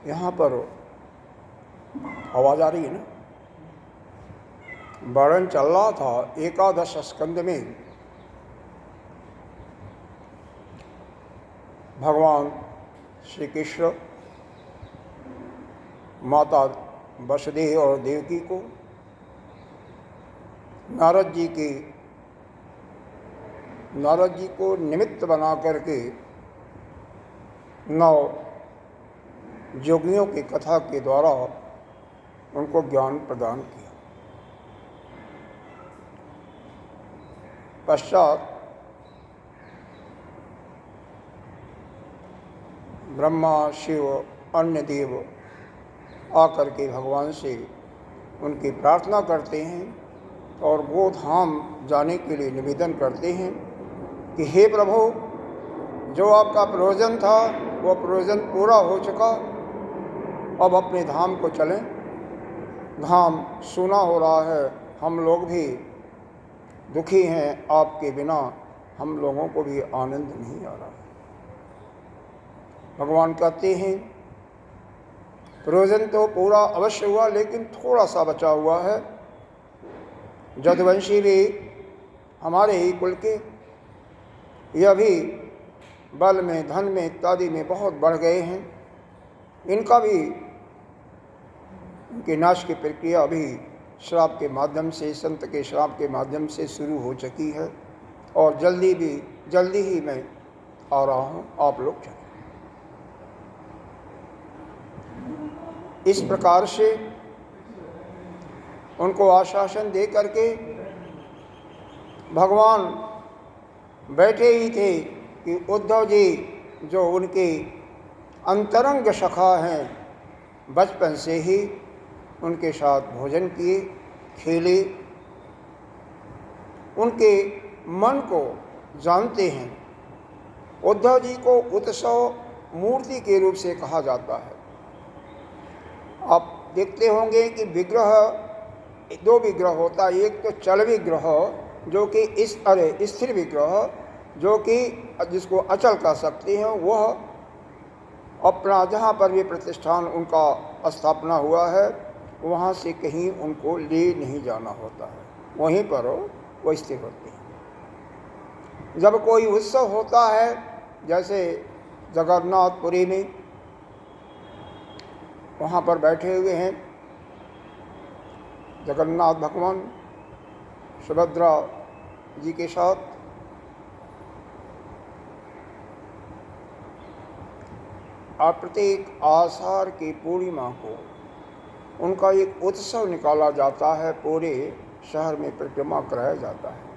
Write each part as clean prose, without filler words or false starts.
यहाँ पर आवाज़ आ रही है ना? वर्णन चल रहा था एकादश स्कंद में भगवान श्री कृष्ण माता वसुदेव और देवकी को नारद जी को निमित्त बना करके 9 योगियों की कथा के द्वारा उनको ज्ञान प्रदान किया। पश्चात ब्रह्मा शिव अन्य देव आकर के भगवान से उनकी प्रार्थना करते हैं और वो धाम जाने के लिए निवेदन करते हैं कि हे प्रभु, जो आपका प्रयोजन था वो प्रयोजन पूरा हो चुका, अब अपने धाम को चलें। धाम सूना हो रहा है, हम लोग भी दुखी हैं, आपके बिना हम लोगों को भी आनंद नहीं आ रहा। भगवान कहते हैं प्रयोजन तो पूरा अवश्य हुआ, लेकिन थोड़ा सा बचा हुआ है। जदुवंशी भी हमारे ही कुल के, यह भी बल में, धन में इत्यादि में बहुत बढ़ गए हैं। इनका भी, इनके नाश की प्रक्रिया अभी श्राप के माध्यम से, संत के श्राप के माध्यम से शुरू हो चुकी है और जल्दी ही मैं आ रहा हूँ, आप लोग चलें। इस प्रकार से उनको आश्वासन दे करके भगवान बैठे ही थे कि उद्धव जी, जो उनके अंतरंग सखा हैं, बचपन से ही उनके साथ भोजन किए, खेले, उनके मन को जानते हैं। उद्धव जी को उत्सव मूर्ति के रूप से कहा जाता है। आप देखते होंगे कि विग्रह, 2 विग्रह होता है। एक तो चल विग्रह, जो कि स्थिर विग्रह, जो कि जिसको अचल कह सकते हैं, वह अपना जहाँ पर भी प्रतिष्ठान उनका स्थापना हुआ है वहाँ से कहीं उनको ले नहीं जाना होता है, वहीं पर वो स्थिर होते हैं। जब कोई उत्सव होता है, जैसे जगन्नाथपुरी में, वहाँ पर बैठे हुए हैं जगन्नाथ भगवान सुभद्रा जी के साथ, और प्रत्येक आषाढ़ की पूर्णिमा को उनका एक उत्सव निकाला जाता है, पूरे शहर में परिक्रमा कराया जाता है।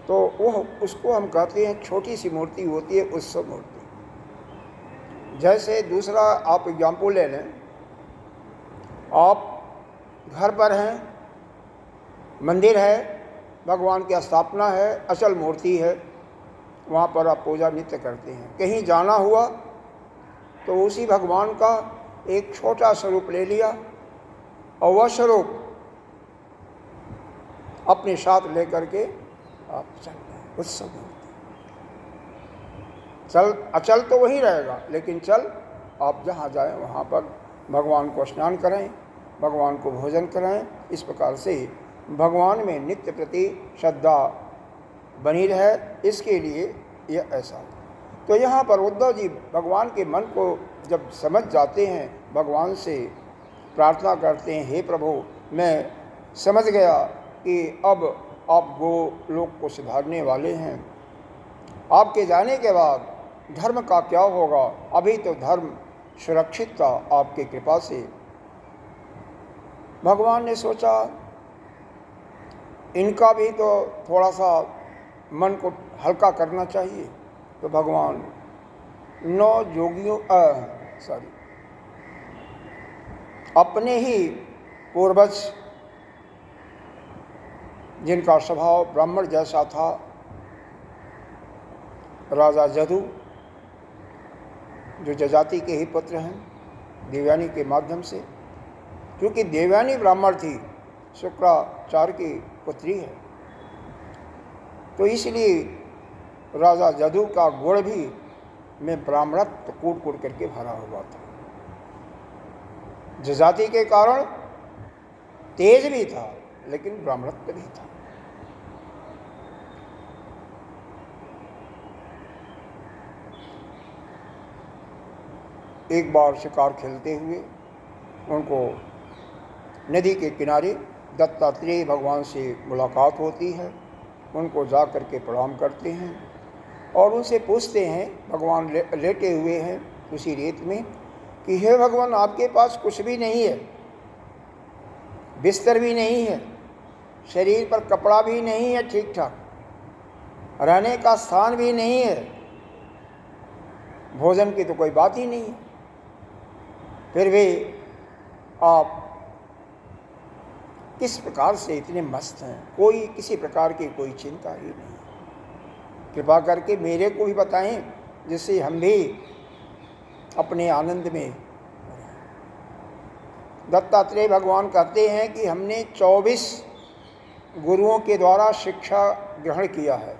तो वह, उसको हम कहते हैं, छोटी सी मूर्ति होती है, उत्सव मूर्ति। जैसे दूसरा आप एग्जाम्पल ले लें, आप घर पर हैं, मंदिर है, भगवान की स्थापना है, अचल मूर्ति है, वहाँ पर आप पूजा नित्य करते हैं। कहीं जाना हुआ तो उसी भगवान का एक छोटा स्वरूप ले लिया और वह स्वरूप अपने साथ लेकर के आप चल रहे, उत्सव मूर्ति। चल, अचल तो वही रहेगा, लेकिन चल आप जहाँ जाएं वहाँ पर भगवान को स्नान करें, भगवान को भोजन कराएं। इस प्रकार से भगवान में नित्य प्रति श्रद्धा बनी रहे, इसके लिए यह ऐसा। तो यहाँ पर उद्धव जी भगवान के मन को जब समझ जाते हैं, भगवान से प्रार्थना करते हैं, हे प्रभु, मैं समझ गया कि अब आप गोलोक को सुधारने वाले हैं। आपके जाने के बाद धर्म का क्या होगा? अभी तो धर्म सुरक्षित था आपकी कृपा से। भगवान ने सोचा इनका भी तो थोड़ा सा मन को हल्का करना चाहिए, तो भगवान 9 योगियों अपने ही पूर्वज, जिनका स्वभाव ब्राह्मण जैसा था, राजा जदु, जो जजाति के ही पुत्र हैं देवयानी के माध्यम से, क्योंकि देवयानी ब्राह्मण थी, शुक्राचार्य की पुत्री है, तो इसलिए राजा जदु का गुण भी में ब्राह्मणत्व कूट कूट करके भरा हुआ था। जजाति के कारण तेज भी था, लेकिन ब्राह्मणत्व भी था। एक बार शिकार खेलते हुए उनको नदी के किनारे दत्तात्रेय भगवान से मुलाकात होती है। उनको जा कर के प्रणाम करते हैं और उनसे पूछते हैं, भगवान लेटे हुए हैं उसी रेत में, कि हे भगवान, आपके पास कुछ भी नहीं है, बिस्तर भी नहीं है, शरीर पर कपड़ा भी नहीं है ठीक ठाक, रहने का स्थान भी नहीं है, भोजन की तो कोई बात ही नहीं है, फिर भी आप किस प्रकार से इतने मस्त हैं, कोई किसी प्रकार की कोई चिंता ही नहीं। कृपा करके मेरे को भी बताएं, जिससे हम भी अपने आनंद में। दत्तात्रेय भगवान कहते हैं कि हमने 24 गुरुओं के द्वारा शिक्षा ग्रहण किया है।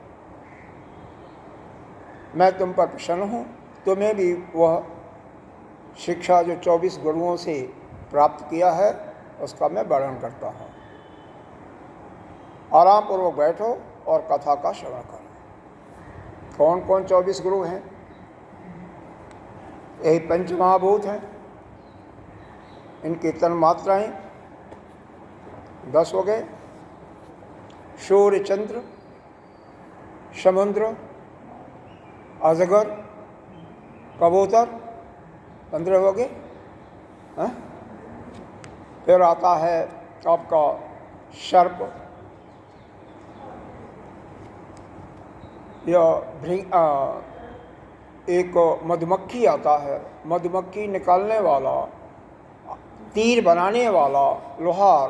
मैं तुम पर प्रसन्न हूँ, तुम्हें भी वह शिक्षा जो 24 गुरुओं से प्राप्त किया है उसका मैं वर्णन करता हूँ। आराम पूर्वक बैठो और कथा का श्रवण करो। कौन कौन 24 गुरु हैं? यही पंचमहाभूत हैं, इनकी तन मात्राएं 10 हो गए। सूर्य, चंद्र, समुद्र, अजगर, कबूतर 15 हो गए। फिर आता है आपका सर्प, या एक मधुमक्खी आता है, मधुमक्खी निकालने वाला, तीर बनाने वाला लोहार,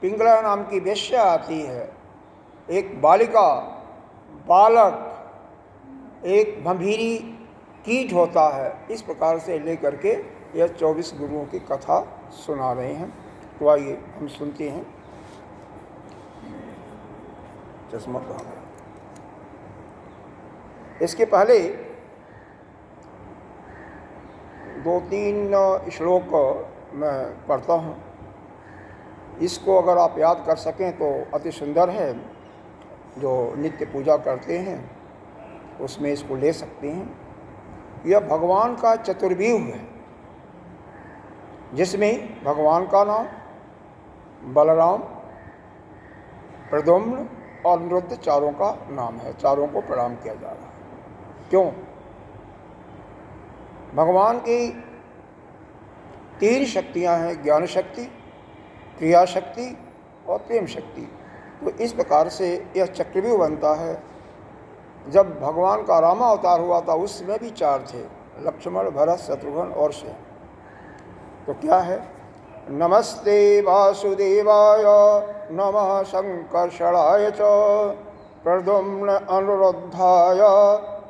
पिंगला नाम की वेश्या आती है, एक बालिका, बालक, एक भंभीरी कीट होता है। इस प्रकार से लेकर के यह 24 गुरुओं की कथा सुना रहे हैं। तो आइए हम सुनते हैं। चश्मा पहना। इसके पहले 2-3 श्लोक मैं पढ़ता हूँ। इसको अगर आप याद कर सकें तो अति सुंदर है। जो नित्य पूजा करते हैं उसमें इसको ले सकते हैं। यह भगवान का चतुर्व्यूह है, जिसमें भगवान का नाम, बलराम, प्रद्युम्न और अनिरुद्ध चारों का नाम है। चारों को प्रणाम किया जा रहा है। क्यों? भगवान की 3 शक्तियां हैं, ज्ञान शक्ति, क्रिया शक्ति और प्रेम शक्ति। तो इस प्रकार से यह चक्रव्यूह बनता है। जब भगवान का रामा अवतार हुआ था उसमें भी 4 थे, लक्ष्मण, भरत, शत्रुघ्न और श्याम। तो क्या है? नमस्ते वासुदेवाय, नमः संकर्षणाय च, प्रद्युम्न अनिरुद्धाय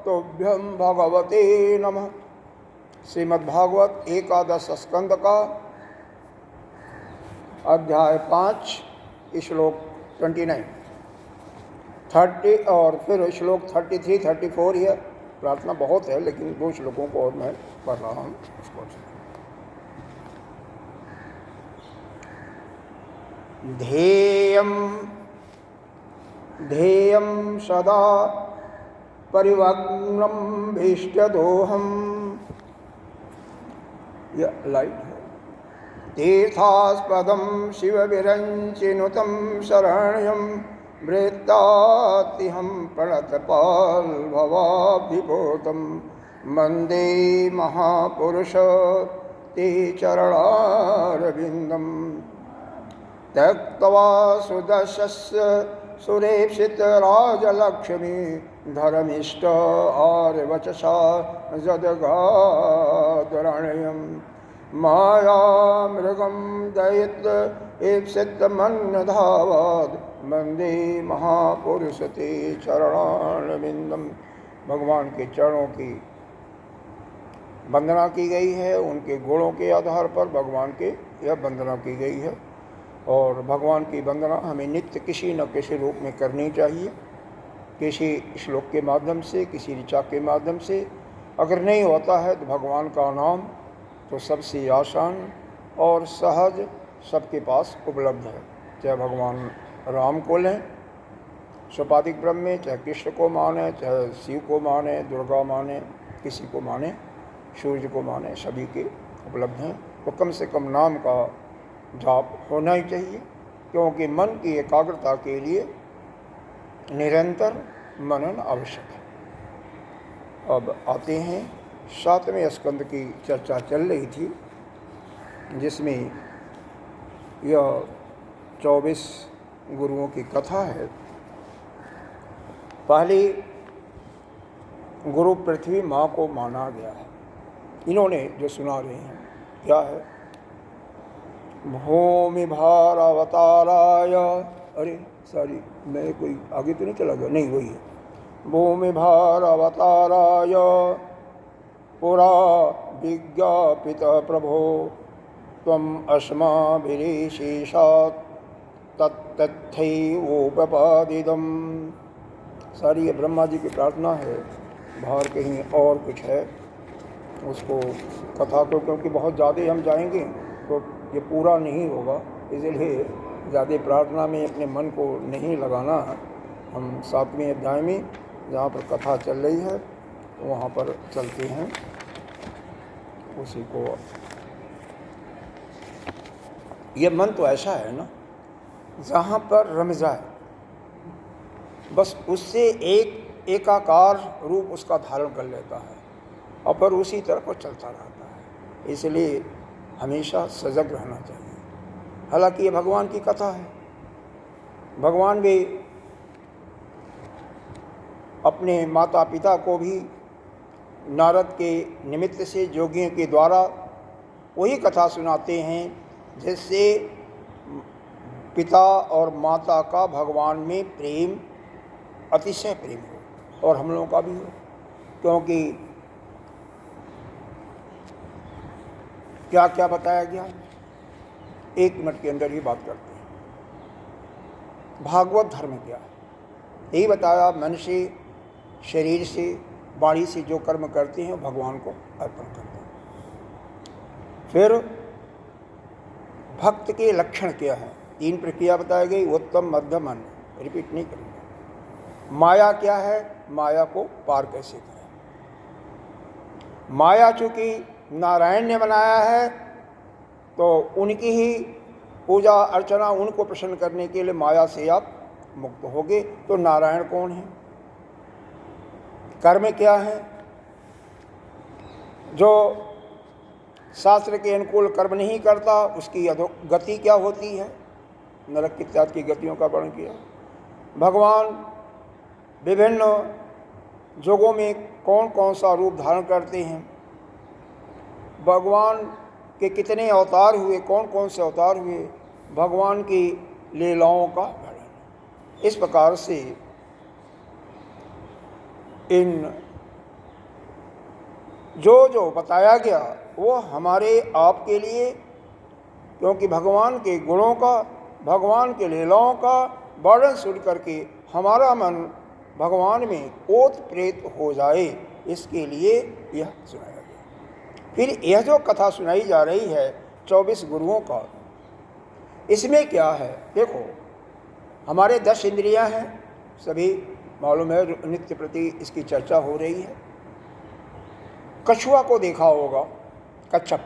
तुभ्यं भगवते नमः। श्रीमद्भागवत 11 स्कंद का अध्याय 5 श्लोक 29, 30 और फिर श्लोक 33, 34। यह प्रार्थना बहुत है, लेकिन 2 श्लोकों को और मैं पढ़ रहा हूँ। ध्येयं सदा परिवग्नं भीष्टदोहम्। यह लाइट है। तीर्थास्पदं शिवविरञ्चिनुतं शरण्यं वृत्तातिहं प्रणतपाल्भवाभिभूतं वन्दे महापुरुष ते चरणारविन्दम्। त्यक्त्वा सुदशस्य सुरेप्सितराजलक्ष्मी धर्मिष्ठ आर्यवचसा जदगादरणीयम्। मायामृगं दयित ईप्सितमन्यधावद् वन्दे महापुरुष ते चरणारविन्दम्। भगवान के चरणों की वंदना की गई है। उनके गुणों के आधार पर भगवान के यह वंदना की गई है। और भगवान की वंदना हमें नित्य किसी न किसी रूप में करनी चाहिए। किसी श्लोक के माध्यम से, किसी ऋचा के माध्यम से, अगर नहीं होता है तो भगवान का नाम तो सबसे आसान और सहज सबके पास उपलब्ध है। चाहे भगवान राम को लें सोपाधिक ब्रह्म में, चाहे कृष्ण को माने, चाहे शिव को माने, दुर्गा माने, किसी को माने, सूर्य को माने, सभी के उपलब्ध हैं। तो कम से कम नाम का जाप होना ही चाहिए, क्योंकि मन की एकाग्रता के लिए निरंतर मनन आवश्यक है। अब आते हैं 7वें स्कंद की चर्चा चल रही थी, जिसमें यह 24 गुरुओं की कथा है। पहले गुरु पृथ्वी माँ को माना गया है। इन्होंने जो सुना रहे हैं क्या है, भूमि भार अवताराय, अरे सॉरी मैं कोई आगे तो नहीं चला गया, नहीं वही है। भूमि भार अवताराय पुरा विज्ञापित प्रभो त्वम् अस्माभिरेशेषात् तत्तथैवोपपादितम्। सारी ये ब्रह्मा जी की प्रार्थना है, बाहर कहीं और कुछ है उसको कथा को, क्योंकि बहुत ज़्यादा हम जाएंगे तो ये पूरा नहीं होगा, इसलिए ज़्यादा प्रार्थना में अपने मन को नहीं लगाना। हम 7वें अध्याय में जहाँ पर कथा चल रही है वहाँ पर चलते हैं, उसी को। ये मन तो ऐसा है ना, जहाँ पर रम जाए बस उससे एकाकार रूप उसका धारण कर लेता है और फिर उसी तरफ वो चलता रहता है। इसलिए हमेशा सजग रहना चाहिए। हालांकि ये भगवान की कथा है, भगवान भी अपने माता पिता को भी नारद के निमित्त से जोगियों के द्वारा वही कथा सुनाते हैं, जिससे पिता और माता का भगवान में प्रेम, अतिशय प्रेम हो और हम लोगों का भी हो। क्योंकि क्या क्या बताया गया, 1 मिनट के अंदर ही बात करते हैं। भागवत धर्म क्या है, यही बताया। मन से, शरीर से, वाणी से जो कर्म करते हैं भगवान को अर्पण करते हैं। फिर भक्त के लक्षण क्या है, 3 प्रक्रिया बताई गई, उत्तम, मध्यम, अन्य। रिपीट नहीं करूँगा। माया क्या है, माया को पार कैसे करें। माया चूँकि नारायण ने बनाया है तो उनकी ही पूजा अर्चना, उनको प्रसन्न करने के लिए माया से आप मुक्त होगे। तो नारायण कौन है, कर्म क्या है, जो शास्त्र के अनुकूल कर्म नहीं करता उसकी गति क्या होती है, नरक इत्यादि की गतियों का वर्णन किया। भगवान विभिन्न युगों में कौन कौन सा रूप धारण करते हैं, भगवान के कितने अवतार हुए, कौन कौन से अवतार हुए, भगवान की लीलाओं का वर्णन। इस प्रकार से इन जो बताया गया वो हमारे आप के लिए, क्योंकि भगवान के गुणों का, भगवान के लीलाओं का वर्णन सुन करके हमारा मन भगवान में ओत प्रेत हो जाए, इसके लिए यह सुनाया गया। फिर यह जो कथा सुनाई जा रही है 24 गुरुओं का, इसमें क्या है, देखो हमारे 10 इंद्रियां हैं, सभी मालूम है, नित्य प्रति इसकी चर्चा हो रही है। कछुआ को देखा होगा, कच्छप।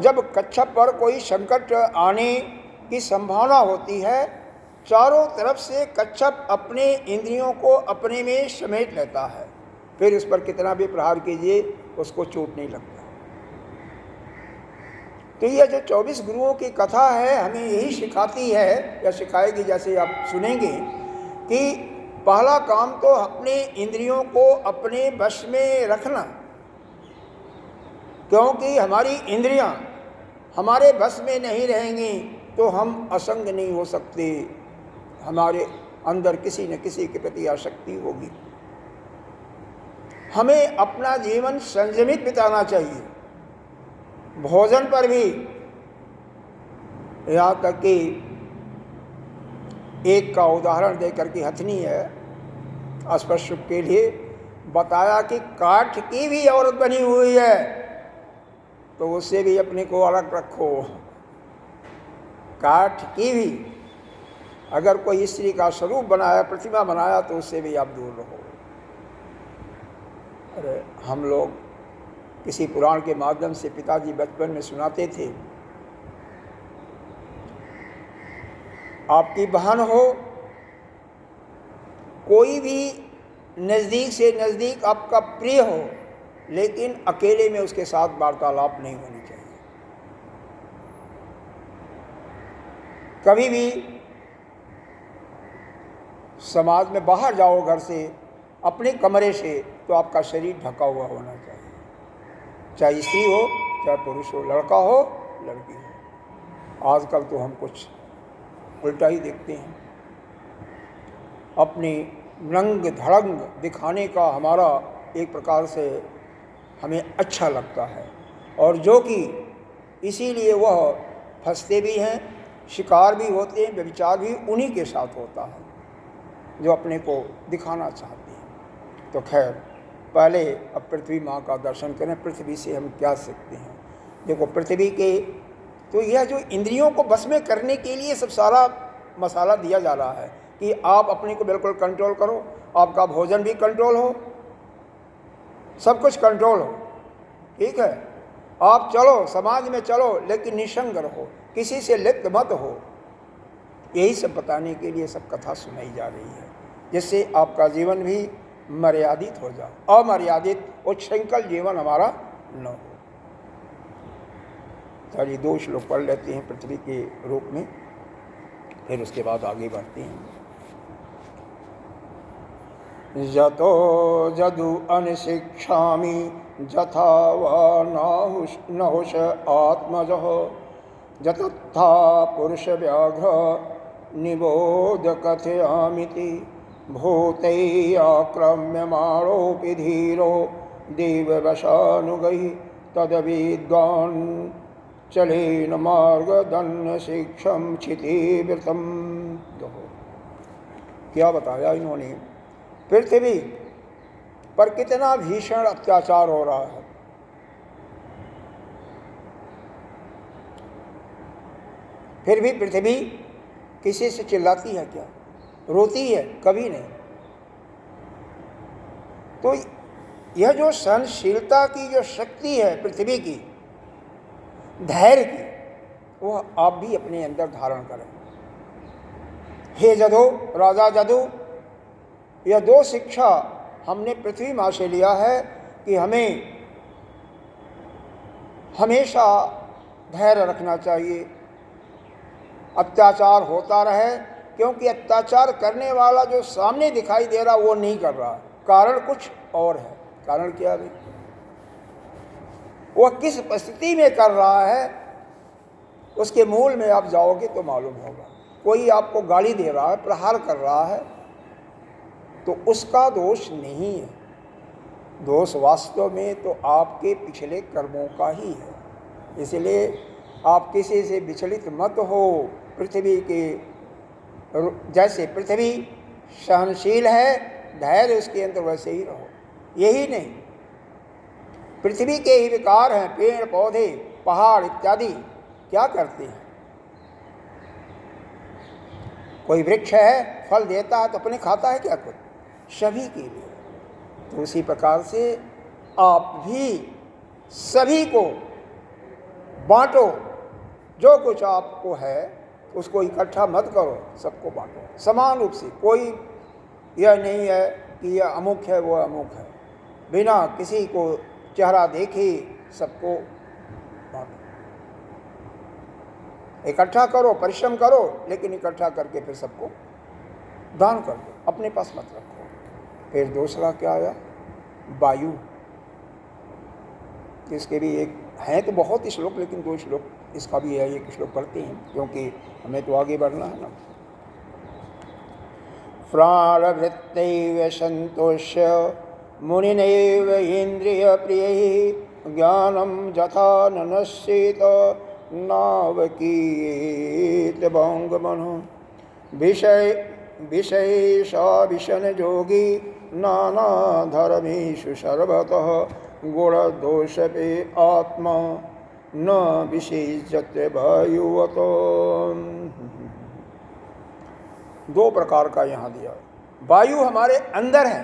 जब कच्छप पर कोई संकट आने की संभावना होती है, चारों तरफ से कच्छप अपने इंद्रियों को अपने में समेट लेता है, फिर उस पर कितना भी प्रहार कीजिए उसको चोट नहीं लगता। तो यह जो 24 गुरुओं की कथा है हमें यही सिखाती है या सिखाएगी, जैसे आप सुनेंगे, कि पहला काम तो अपने इंद्रियों को अपने वश में रखना, क्योंकि हमारी इंद्रियां हमारे वश में नहीं रहेंगी तो हम असंग नहीं हो सकते, हमारे अंदर किसी न किसी के प्रति आसक्ति होगी। हमें अपना जीवन संयमित बिताना चाहिए, भोजन पर भी। यहाँ तक कि एक का उदाहरण देकर के हथनी है स्पर्श सुख के लिए, बताया कि काठ की भी औरत बनी हुई है तो उससे भी अपने को अलग रखो। काठ की भी अगर कोई स्त्री का स्वरूप बनाया, प्रतिमा बनाया, तो उससे भी आप दूर रहो। अरे हम लोग किसी पुराण के माध्यम से पिताजी बचपन में सुनाते थे, आपकी बहन हो, कोई भी नज़दीक से नज़दीक आपका प्रिय हो, लेकिन अकेले में उसके साथ वार्तालाप नहीं होनी चाहिए। कभी भी समाज में बाहर जाओ घर से, अपने कमरे से, तो आपका शरीर ढका हुआ होना चाहिए, चाहे स्त्री हो चाहे पुरुष हो, लड़का हो लड़की हो। आजकल तो हम कुछ उल्टा ही देखते हैं। अपनी रंग धड़ंग दिखाने का हमारा एक प्रकार से हमें अच्छा लगता है, और जो कि इसीलिए वह फंसते भी हैं, शिकार भी होते हैं, व्यभिचार भी उन्हीं के साथ होता है जो अपने को दिखाना चाहते हैं। तो खैर, पहले अब पृथ्वी माँ का दर्शन करें। पृथ्वी से हम क्या सीखते हैं? देखो, पृथ्वी के तो यह जो इंद्रियों को बस में करने के लिए सब सारा मसाला दिया जा रहा है कि आप अपने को बिल्कुल कंट्रोल करो, आपका भोजन भी कंट्रोल हो, सब कुछ कंट्रोल हो, ठीक है। आप चलो, समाज में चलो, लेकिन निसंग रहो, किसी से लिप्त मत हो। यही सब बताने के लिए सब कथा सुनाई जा रही है, जिससे आपका जीवन भी मर्यादित हो जाए, अमर्यादित उच्छृंखल जीवन हमारा न हो। चलिए 2 श्लोक पढ़ लेते हैं पृथ्वी के रूप में, फिर उसके बाद आगे बढ़ते हैं। यतो जदु अनशिक्षामि जथा वा नहुष आत्मजः जतथा पुरुष व्याघ्र निबोध कथयामिति भूतैः आक्रम्यमाणोऽपि धीरो देववशानुगैः तद्विद्वान् चलेन मार्गदन्न शिक्षम क्षितिवृतम। क्या बताया इन्होंने? पृथ्वी पर कितना भीषण अत्याचार हो रहा है। फिर भी पृथ्वी किसी से चिल्लाती है क्या? रोती है? कभी नहीं। तो यह जो सहनशीलता की जो शक्ति है पृथ्वी की, धैर्य की, वह आप भी अपने अंदर धारण करें। हे जदु, राजा जदु, यह 2 शिक्षा हमने पृथ्वी माँ से लिया है कि हमें हमेशा धैर्य रखना चाहिए, अत्याचार होता रहे, क्योंकि अत्याचार करने वाला जो सामने दिखाई दे रहा वो नहीं कर रहा, कारण कुछ और है। कारण क्या है? वह किस परिस्थिति में कर रहा है, उसके मूल में आप जाओगे तो मालूम होगा। कोई आपको गाली दे रहा है, प्रहार कर रहा है, तो उसका दोष नहीं है। दोष वास्तव में तो आपके पिछले कर्मों का ही है। इसलिए आप किसी से विचलित मत हो। पृथ्वी के जैसे पृथ्वी सहनशील है, धैर्य उसके अंदर वैसे ही रहो। यही नहीं, पृथ्वी के ही विकार हैं, पेड़ पौधे पहाड़ इत्यादि क्या करते हैं? कोई वृक्ष है, फल देता है तो अपने खाता है क्या? कुछ सभी के लिए। तो उसी प्रकार से आप भी सभी को बांटो, जो कुछ आपको है उसको इकट्ठा मत करो, सबको बांटो समान रूप से। कोई यह नहीं है कि यह अमुक है वो अमुक है, बिना किसी को चेहरा देखे सबको बांटो। इकट्ठा करो, परिश्रम करो, लेकिन इकट्ठा करके फिर सबको दान कर दो, अपने पास मत रखो। फिर दूसरा क्या आया? वायु। इसके भी एक हैं तो बहुत श्लोक, लेकिन 2 श्लोक इसका भी है, 1 श्लोक पढ़ते हैं क्योंकि हमें तो आगे बढ़ना है ना। प्राणवृत्तैव संतोष्य मुनिनैव इंद्रिय प्रियैः ज्ञानं यथा न नश्येत नावकीत भंगमनः विषय विषयेश विषन जोगी नाना धर्मेषु सर्वतः गुण दोष पे आत्मा न विशेषते वायुवत। दो प्रकार का यहाँ दिया। वायु हमारे अंदर है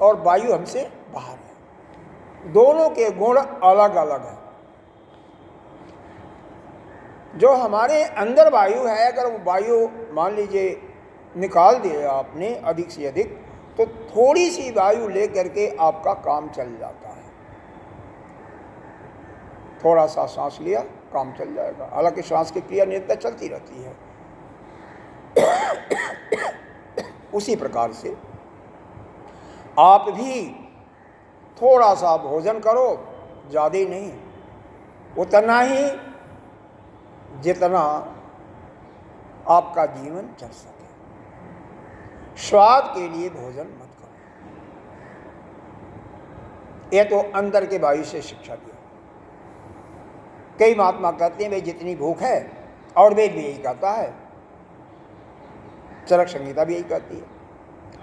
और वायु हमसे बाहर है। दोनों के गुण अलग अलग हैं। जो हमारे अंदर वायु है, अगर वो वायु मान लीजिए निकाल दिया आपने अधिक से अधिक, तो थोड़ी सी वायु लेकर के आपका काम चल जाता है। थोड़ा सा सांस लिया, काम चल जाएगा। हालांकि सांस की क्रिया निरंतर चलती रहती है। उसी प्रकार से आप भी थोड़ा सा भोजन करो, ज़्यादा नहीं, उतना ही जितना आपका जीवन चल सके। स्वाद के लिए भोजन मत करो। यह तो अंदर के वायु से शिक्षा दिया। कई महात्मा कहते हैं भाई जितनी भूख है, और वेद भी यही कहता है, चरक संहिता भी यही कहती है,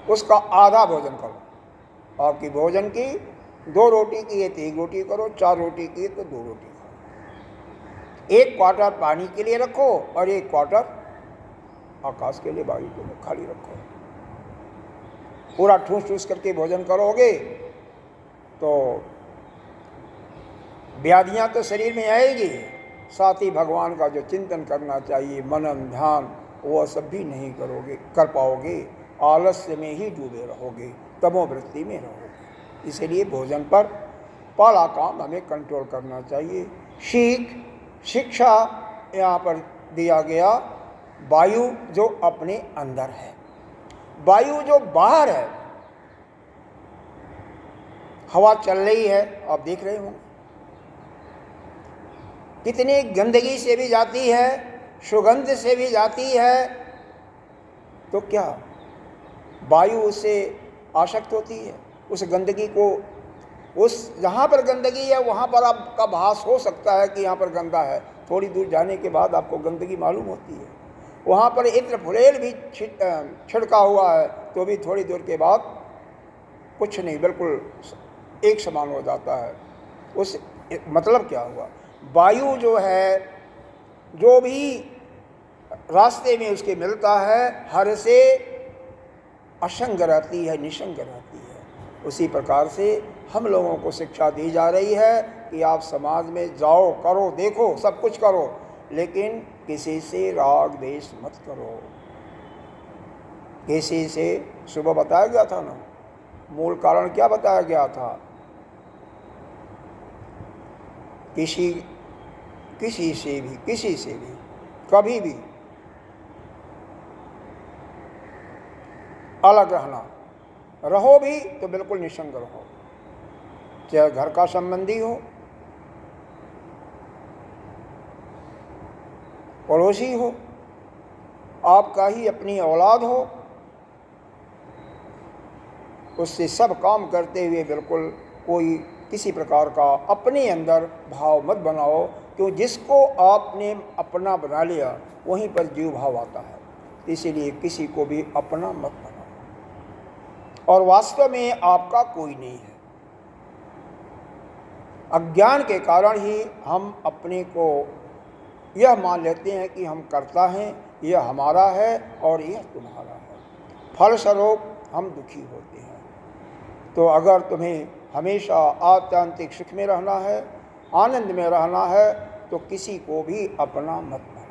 उसका आधा भोजन करो। आपकी भोजन की 2 रोटी की है तो 1 रोटी करो, 4 रोटी की है तो 2 रोटी खाओ। 1 क्वार्टर पानी के लिए रखो और 1 क्वार्टर आकाश के लिए, वायु के लिए खाली रखो। पूरा ठूस ठूस करके भोजन करोगे तो व्याधियां तो शरीर में आएगी, साथ ही भगवान का जो चिंतन करना चाहिए, मनन ध्यान, वो सब भी नहीं कर पाओगे। आलस्य में ही डूबे रहोगे, तमोवृत्ति में रहोगे। इसलिए भोजन पर पहला काम हमें कंट्रोल करना चाहिए। शिक्षा यहाँ पर दिया गया वायु जो अपने अंदर है, वायु जो बाहर है। हवा चल रही है, आप देख रहे होंगे कितनी गंदगी से भी जाती है, सुगंध से भी जाती है, तो क्या वायु उससे आसक्त होती है? उस गंदगी को, उस जहाँ पर गंदगी है वहाँ पर आपका भास हो सकता है कि यहाँ पर गंदा है। थोड़ी दूर जाने के बाद आपको गंदगी मालूम होती है। वहाँ पर इत्र फुलेल भी छिड़का हुआ है तो भी थोड़ी दूर के बाद कुछ नहीं, बिल्कुल एक समान हो जाता है। उस मतलब क्या हुआ? वायु जो है, जो भी रास्ते में उसके मिलता है, हर से असंग रहती है, निसंग रहती है। उसी प्रकार से हम लोगों को शिक्षा दी जा रही है कि आप समाज में जाओ, करो, देखो, सब कुछ करो, लेकिन किसी से राग द्वेष मत करो। किसी से, सुबह बताया गया था ना, मूल कारण क्या बताया गया था? किसी से भी कभी भी अलग रहना, रहो भी तो बिल्कुल निसंग रहो। चाहे घर का संबंधी हो, पड़ोसी हो, आपका ही अपनी औलाद हो, उससे सब काम करते हुए बिल्कुल कोई किसी प्रकार का अपने अंदर भाव मत बनाओ, क्यों जिसको आपने अपना बना लिया वहीं पर जीव भाव आता है। इसीलिए किसी को भी अपना मत बनाओ, और वास्तव में आपका कोई नहीं है। अज्ञान के कारण ही हम अपने को यह मान लेते हैं कि हम करता हैं, यह हमारा है और यह तुम्हारा है। फलस्वरूप हम दुखी होते हैं। तो अगर तुम्हें हमेशा आत्यंतिक सुख में रहना है, आनंद में रहना है, तो किसी को भी अपना मत बनाओ।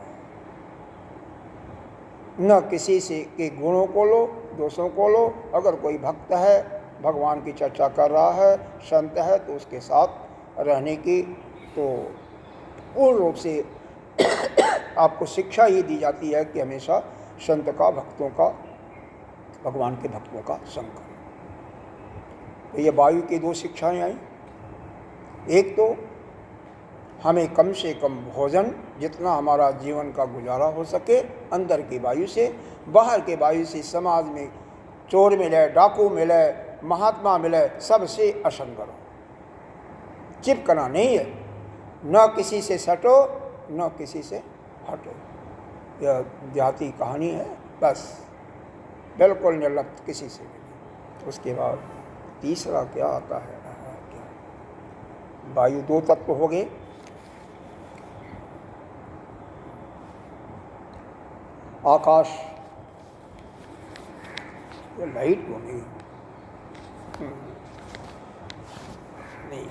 न किसी से के गुणों को लो, दोषों को लो। अगर कोई भक्त है, भगवान की चर्चा कर रहा है, संत है, तो उसके साथ रहने की तो पूर्ण रूप से आपको शिक्षा ही दी जाती है कि हमेशा संत का, भक्तों का, भगवान के भक्तों का संग करो। तो ये वायु की 2 शिक्षाएं आई। एक तो हमें कम से कम भोजन, जितना हमारा जीवन का गुजारा हो सके, अंदर की वायु से, बाहर के वायु से समाज में चोर मिले, डाकू मिले, महात्मा मिले, सबसे असंग रहो। चिपकना नहीं है, न किसी से सटो न किसी से हटो। यह देहाती कहानी है बस। बिल्कुल निर्लिप्त, किसी से भी नहीं। उसके बाद तीसरा क्या आता है? क्या वायु 2 तत्व हो गए, आकाश, ये लाइट क्यों नहीं? नहीं,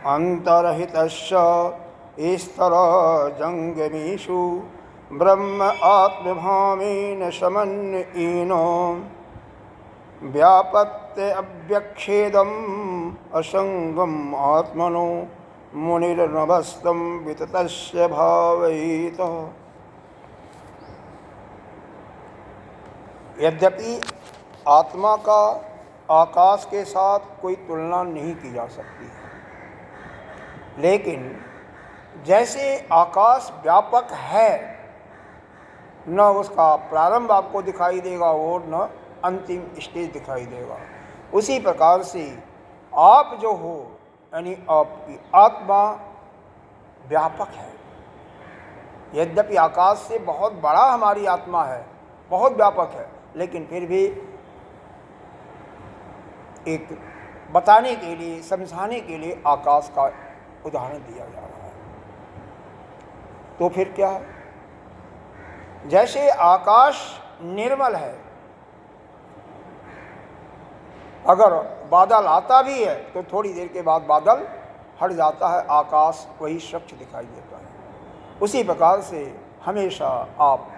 अंतरहितस्य ईस्तरजंगमेषु ब्रह्म आत्मभावेन समन्वितो व्यापत्य अव्यक्षेदम् असंगम आत्मनो मुनिर्नभस्तं विततस्य भावयितः। यद्यपि आत्मा का आकाश के साथ कोई तुलना नहीं की जा सकती है, लेकिन जैसे आकाश व्यापक है, न उसका प्रारंभ आपको दिखाई देगा और न अंतिम स्टेज दिखाई देगा, उसी प्रकार से आप जो हो यानी आपकी आत्मा व्यापक है। यद्यपि आकाश से बहुत बड़ा हमारी आत्मा है, बहुत व्यापक है, लेकिन फिर भी एक बताने के लिए, समझाने के लिए आकाश का उदाहरण दिया जा रहा है। तो फिर क्या है? जैसे आकाश निर्मल है, अगर बादल आता भी है तो थोड़ी देर के बाद बादल हट जाता है, आकाश वही स्वच्छ दिखाई देता है। उसी प्रकार से हमेशा आप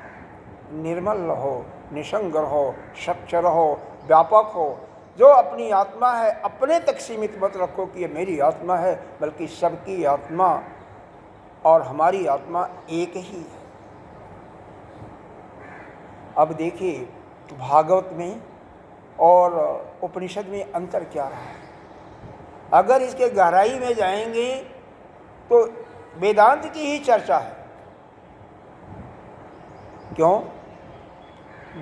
निर्मल रहो, निसंग रहो, स्वच्छ रहो, व्यापक हो। जो अपनी आत्मा है अपने तक सीमित मत रखो कि ये मेरी आत्मा है, बल्कि सबकी आत्मा और हमारी आत्मा एक ही है। अब देखिए भागवत में और उपनिषद में अंतर क्या रहा है। अगर इसके गहराई में जाएंगे तो वेदांत की ही चर्चा है। क्यों?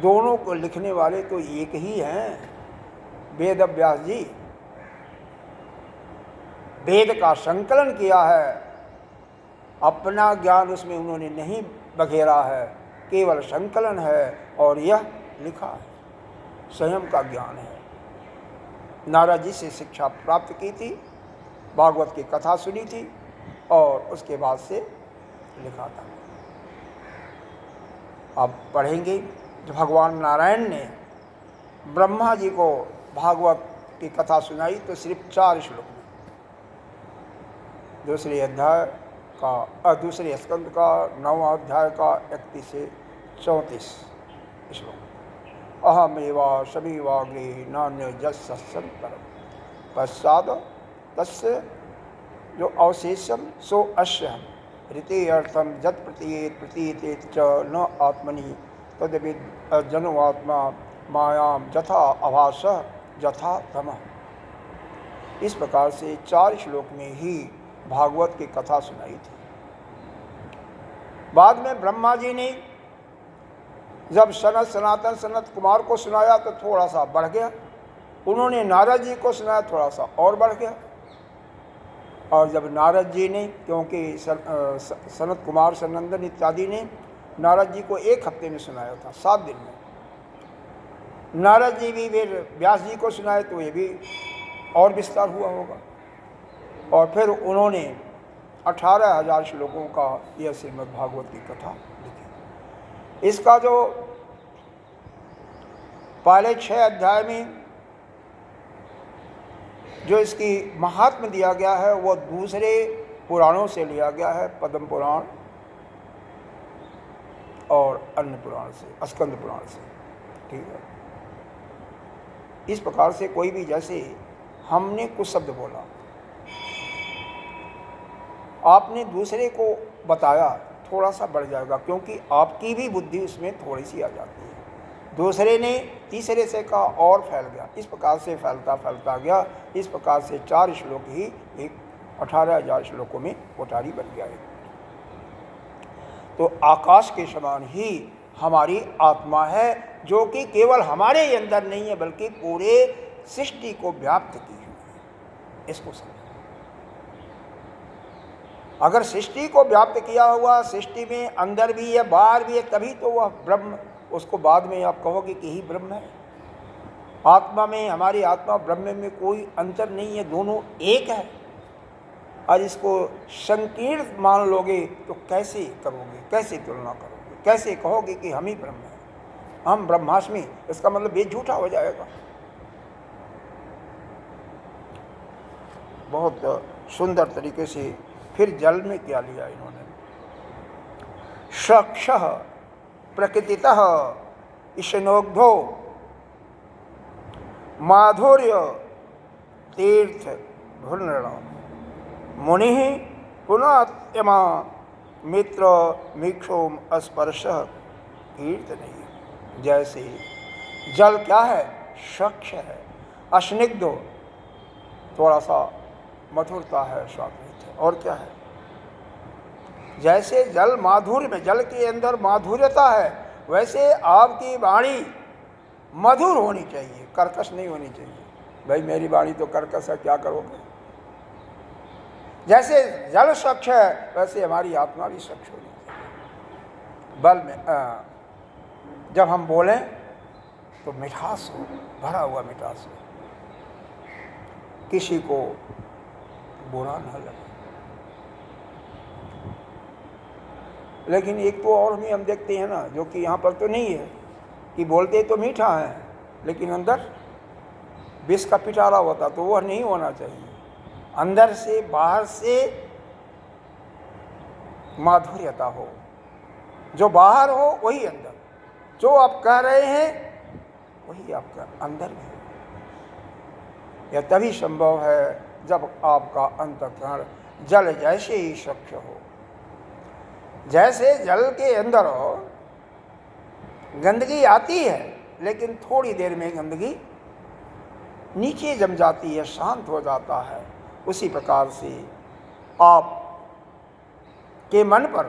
दोनों को लिखने वाले तो एक ही हैं, वेद व्यास जी। वेद का संकलन किया है, अपना ज्ञान उसमें उन्होंने नहीं बखेरा है, केवल संकलन है और यह लिखा है, स्वयं का ज्ञान है। नारद जी से शिक्षा प्राप्त की थी, भागवत की कथा सुनी थी और उसके बाद से लिखा था। अब पढ़ेंगे जो भगवान नारायण ने ब्रह्मा जी को भागवत की कथा सुनाई, तो सिर्फ 4 श्लोक में, दूसरे अध्याय का, दूसरे स्कंद का 9वां अध्याय का 31 से 34 श्लोक। अहमेवा समीवाग्रे नान्य जस सत्संग परम पश्चात तस्य जो अवशेषम सो अश्यम ऋते अर्थम जत प्रतीयेत प्रतीयते च न आत्मनि तद्विद जन्मात्मा मायाम यथा आभास यथा तमः। इस प्रकार से 4 श्लोक में ही भागवत की कथा सुनाई थी। बाद में ब्रह्मा जी ने जब सनातन सनत कुमार को सुनाया तो थोड़ा सा बढ़ गया, उन्होंने नारद जी को सुनाया, थोड़ा सा और बढ़ गया। और जब नारद जी ने, क्योंकि सनत कुमार सनंदन इत्यादि ने नारद जी को 1 हफ्ते में सुनाया था, 7 दिन में, नारद जी भी फिर व्यास जी को सुनाए तो ये भी और विस्तार हुआ होगा। और फिर उन्होंने 18,000 श्लोकों का यह श्रीमद् भागवत की कथा लिखी। इसका जो पहले 6 अध्याय में जो इसकी महात्म्य दिया गया है वो दूसरे पुराणों से लिया गया है, पद्म पुराण और अन्य पुराण से, स्कंद पुराण से। ठीक है। इस प्रकार से कोई भी, जैसे हमने कुछ शब्द बोला, आपने दूसरे को बताया, थोड़ा सा बढ़ जाएगा, क्योंकि आपकी भी बुद्धि उसमें थोड़ी सी आ जाती है। दूसरे ने तीसरे से कहा और फैल गया, इस प्रकार से फैलता फैलता गया। इस प्रकार से 4 श्लोक ही एक 18,000 श्लोकों में कोठारी बन गया है। तो आकाश के समान ही हमारी आत्मा है, जो कि केवल हमारे ही अंदर नहीं है, बल्कि पूरे सृष्टि को व्याप्त की हुई है। इसको समझ। अगर सृष्टि को व्याप्त किया हुआ, सृष्टि में अंदर भी है बाहर भी है, तभी तो वह ब्रह्म, उसको बाद में आप कहोगे कि ही ब्रह्म है। आत्मा में, हमारी आत्मा ब्रह्म में कोई अंतर नहीं है, दोनों एक है। आज इसको संकीर्ण मान लोगे तो कैसे करोगे, कैसे तुलना करोगे, कैसे कहोगे कि हम ही ब्रह्म हैं, हम ब्रह्मास्मि? इसका मतलब ये झूठा हो जाएगा। बहुत सुंदर तरीके से फिर जल में क्या लिया इन्होंने, सक्षः प्रकृतितः ईशनोग्धो माधुर्य तीर्थ भूर्ण मुनि पुनःत्यमा मित्र मीक्षोम स्पर्श कीर्तन। जैसे जल क्या है, स्वच्छ है, अस्निग्ध, थोड़ा सा मधुरता है, स्वादिष्ट है, और क्या है। जैसे जल माधुर्य में, जल के अंदर माधुर्यता है, वैसे आपकी वाणी मधुर होनी चाहिए, कर्कश नहीं होनी चाहिए। भाई मेरी वाणी तो कर्कश है, क्या करोगे। जैसे जल स्वच्छ है वैसे हमारी आत्मा भी स्वच्छ होनी चाहिए। बल में जब हम बोलें तो मिठास हो, भरा हुआ मिठास हो, किसी को बुरा न लगे। लेकिन एक तो और भी हम देखते हैं ना, जो कि यहाँ पर तो नहीं है, कि बोलते तो मीठा है लेकिन अंदर विष का पिटारा होता, तो वह नहीं होना चाहिए। अंदर से बाहर से माधुर्यता हो, जो बाहर हो वही अंदर, जो आप कह रहे हैं वही आपका अंदर भी हो। यह तभी संभव है जब आपका अंतःकरण जल जैसे ही स्वच्छ हो। जैसे जल के अंदर गंदगी आती है लेकिन थोड़ी देर में गंदगी नीचे जम जाती है, शांत हो जाता है, उसी प्रकार से आप के मन पर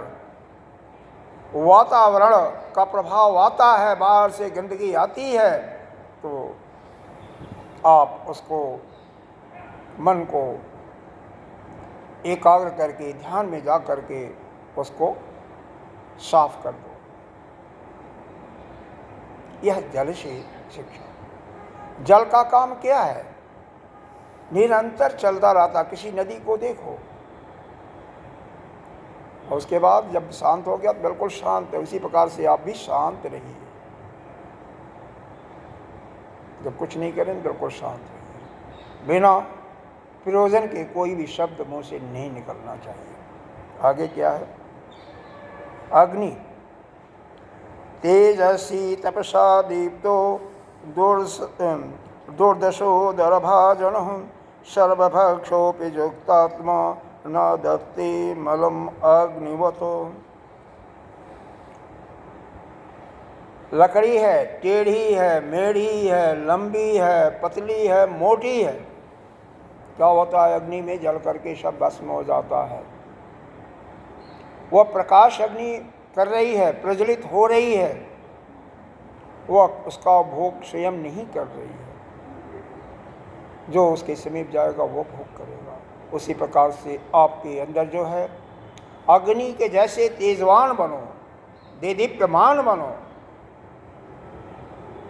वातावरण का प्रभाव आता है, बाहर से गंदगी आती है तो आप उसको, मन को एकाग्र करके ध्यान में जा करके उसको साफ कर दो। यह जल से शिक्षा। जल का काम क्या है, निरंतर चलता रहता। किसी नदी को देखो और उसके बाद जब शांत हो गया तो बिल्कुल शांत है, उसी प्रकार से आप भी शांत रहिए। जब कुछ नहीं करें बिल्कुल शांत रहिए, बिना प्रयोजन के कोई भी शब्द मुंह से नहीं निकलना चाहिए। आगे क्या है, अग्नि तेजसी तपसा दीप्तो दुर्दशो दरभाजन सर्वभक्षोपि युक्तात्मा न दत्ते मलम अग्निवतो। लकड़ी है, टेढ़ी है, मेढ़ी है, लंबी है, पतली है, मोटी है, क्या होता है, अग्नि में जल करके सब भस्म हो जाता है। वह प्रकाश अग्नि कर रही है, प्रज्वलित हो रही है, वह उसका भोग स्वयं नहीं कर रही है, जो उसके समीप जाएगा वो भोग करेगा। उसी प्रकार से आपके अंदर जो है अग्नि के जैसे तेजवान बनो, देदीप्यमान बनो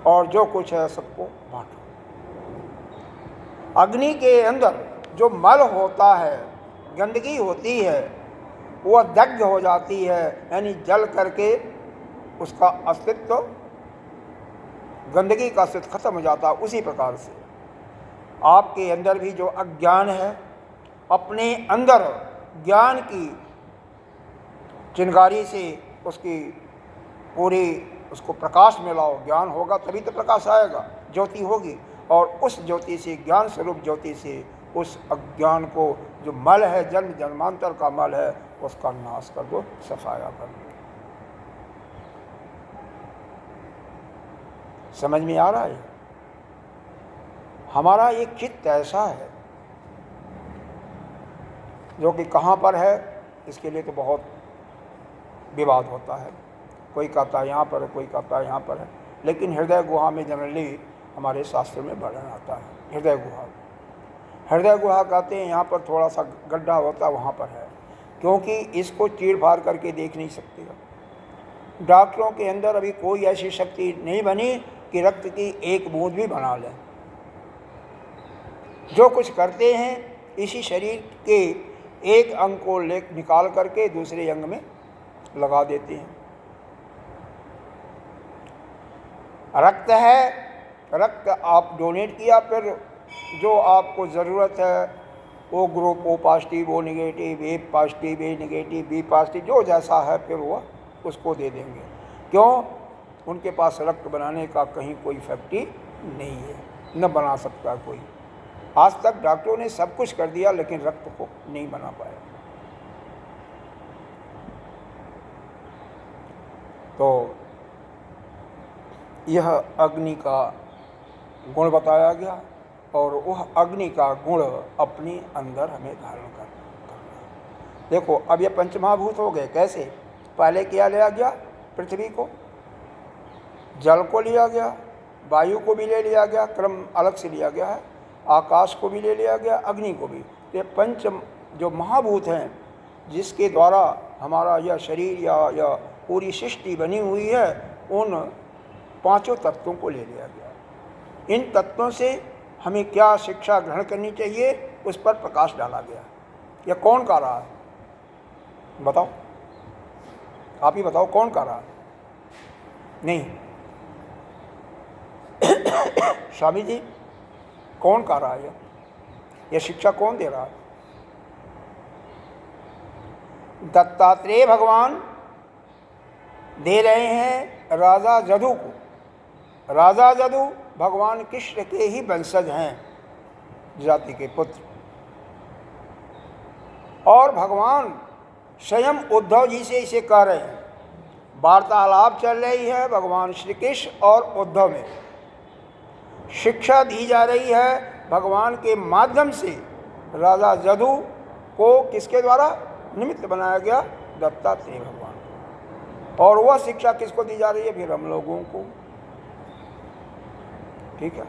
और जो कुछ है सबको बांटो। अग्नि के अंदर जो मल होता है, गंदगी होती है, वह दग्ध हो जाती है, यानी जल करके उसका अस्तित्व, गंदगी का अस्तित्व खत्म हो जाता है। उसी प्रकार से आपके अंदर भी जो अज्ञान है, अपने अंदर ज्ञान की चिंगारी से उसकी पूरी उसको प्रकाश में लाओ। ज्ञान होगा तभी तो प्रकाश आएगा, ज्योति होगी, और उस ज्योति से, ज्ञान स्वरूप ज्योति से उस अज्ञान को, जो मल है, जन्म जन्मांतर का मल है, उसका नाश कर दो, सफाया कर दो। समझ में आ रहा है? हमारा एक चित्त ऐसा है जो कि कहाँ पर है, इसके लिए तो बहुत विवाद होता है। कोई कहता है यहाँ पर है, कोई कहता है यहाँ पर है, लेकिन हृदय गुहा में जनरली हमारे शास्त्र में वर्णन आता है। हृदय गुहा, हृदय गुहा कहते हैं यहाँ पर थोड़ा सा गड्ढा होता है, वहाँ पर है। क्योंकि इसको चीड़ फाड़ करके देख नहीं सकते। डॉक्टरों के अंदर अभी कोई ऐसी शक्ति नहीं बनी कि रक्त की एक बूंद भी बना लें। जो कुछ करते हैं इसी शरीर के एक अंग को निकाल करके दूसरे अंग में लगा देते हैं। रक्त है, रक्त आप डोनेट किया, फिर जो आपको ज़रूरत है वो group O positive, O negative, A positive, A negative, B positive, जो जैसा है फिर वो उसको दे देंगे। क्यों? उनके पास रक्त बनाने का कहीं कोई फैक्ट्री नहीं है, न बना सकता कोई। आज तक डॉक्टरों ने सब कुछ कर दिया लेकिन रक्त को नहीं बना पाया। तो यह अग्नि का गुण बताया गया और वह अग्नि का गुण अपने अंदर हमें धारण करना है। देखो अब ये पंचमहाभूत हो गए। कैसे? पहले क्या लिया गया? पृथ्वी को, जल को लिया गया, वायु को भी ले लिया गया, क्रम अलग से लिया गया है, आकाश को भी ले लिया गया, अग्नि को भी। ये पंच जो महाभूत हैं जिसके द्वारा हमारा यह शरीर या पूरी सृष्टि बनी हुई है, उन पांचों तत्वों को ले लिया गया। इन तत्वों से हमें क्या शिक्षा ग्रहण करनी चाहिए उस पर प्रकाश डाला गया। यह कौन कर रहा है? बताओ, आप ही बताओ कौन कर रहा है? नहीं स्वामी जी, कौन कर रहा है? यह शिक्षा कौन दे रहा है? दत्तात्रेय भगवान दे रहे हैं राजा जदु को। राजा जदु भगवान कृष्ण के ही वंशज हैं, जाति के पुत्र। और भगवान स्वयं उद्धव जी से इसे कह रहे हैं। वार्तालाप चल रही है भगवान श्री कृष्ण और उद्धव में। शिक्षा दी जा रही है भगवान के माध्यम से। राजा जदु को किसके द्वारा निमित्त बनाया गया? दत्तात्रेय भगवान। और वह शिक्षा किसको दी जा रही है? फिर हम लोगों को। ठीक है।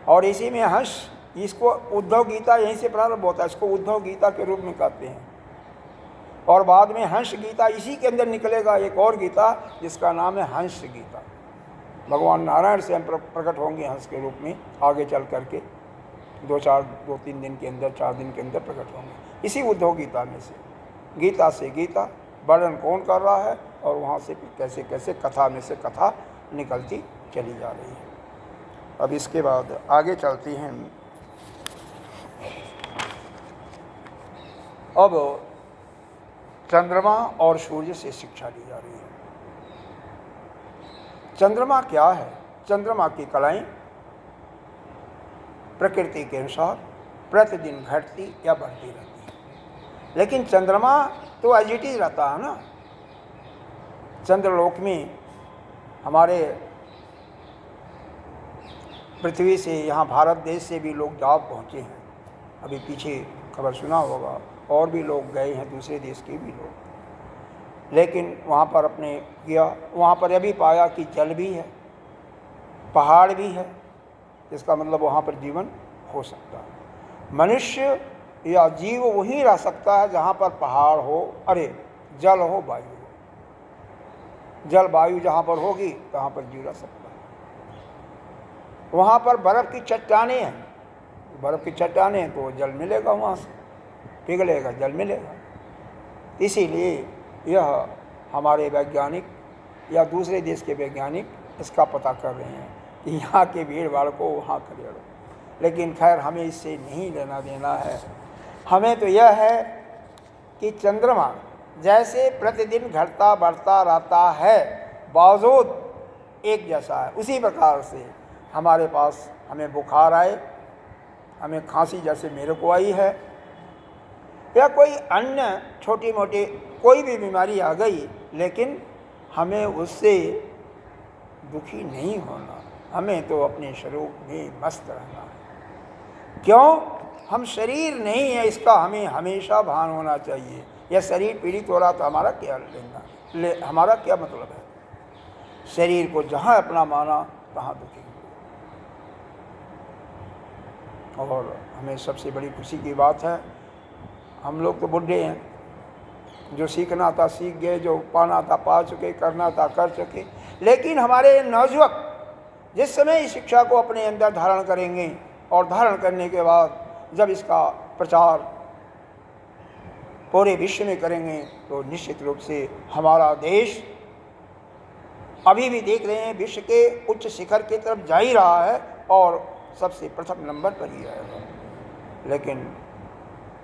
और इसी में हंस, इसको उद्धव गीता यहीं से प्रारंभ होता है, इसको उद्धव गीता के रूप में कहते हैं। और बाद में हंस गीता, इसी के अंदर निकलेगा एक और गीता जिसका नाम है हंस गीता। भगवान नारायण स्वयं प्रकट होंगे हंस के रूप में आगे चल करके, 2-3 दिन के अंदर, 4 दिन के अंदर प्रकट होंगे इसी उद्धव गीता में से। गीता से गीता वर्णन कौन कर रहा है और वहाँ से कैसे कैसे कथा में से कथा निकलती चली जा रही है। अब इसके बाद आगे चलती हैं। अब चंद्रमा और सूर्य से शिक्षा ली जा रही है। चंद्रमा क्या है? चंद्रमा की कलाएं प्रकृति के अनुसार प्रतिदिन घटती या बढ़ती रहती है, लेकिन चंद्रमा तो एज इट इज रहता है ना। चंद्रलोक में हमारे पृथ्वी से, यहाँ भारत देश से भी लोग जा पहुँचे हैं। अभी पीछे खबर सुना होगा, और भी लोग गए हैं, दूसरे देश के भी लोग। लेकिन वहाँ पर अपने किया, वहाँ पर यह भी पाया कि जल भी है, पहाड़ भी है। इसका मतलब वहाँ पर जीवन हो सकता है। मनुष्य या जीव वहीं रह सकता है जहाँ पर पहाड़ हो, जल हो, वायु हो। जल वायु जहाँ पर होगी तहाँ पर जीव रह सकता है। वहाँ पर बर्फ़ की चट्टानें हैं, बर्फ़ की चट्टानें तो जल मिलेगा, वहाँ से पिघलेगा, जल मिलेगा। इसीलिए यह हमारे वैज्ञानिक या दूसरे देश के वैज्ञानिक इसका पता कर रहे हैं कि यहाँ के भीड़ भाड़ को वहाँ खदेड़ो। लेकिन खैर हमें इससे नहीं लेना देना है। हमें तो यह है कि चंद्रमा जैसे प्रतिदिन घटता बढ़ता रहता है, बावजूद एक जैसा है, उसी प्रकार से हमारे पास हमें बुखार आए, हमें खांसी जैसे मेरे को आई है, या कोई अन्य छोटी मोटी कोई भी बीमारी आ गई, लेकिन हमें उससे दुखी नहीं होना। हमें तो अपने स्वरूप में मस्त रहना है। क्यों? हम शरीर नहीं है, इसका हमें हमेशा भान होना चाहिए। यह शरीर पीड़ित हो रहा तो हमारा क्या लेना, हमारा क्या मतलब है? शरीर को जहाँ अपना माना तहाँ दुखी हुए। और हमें सबसे बड़ी खुशी की बात है, हम लोग तो बुढ़े हैं, जो सीखना था सीख गए, जो पाना था पा चुके, करना था कर चुके। लेकिन हमारे नौजुवक जिस समय इस शिक्षा को अपने अंदर धारण करेंगे और धारण करने के बाद जब इसका प्रचार पूरे विश्व में करेंगे तो निश्चित रूप से हमारा देश अभी भी देख रहे हैं विश्व के उच्च शिखर की तरफ जा ही रहा है और सबसे प्रथम नंबर पर ही आएगा। लेकिन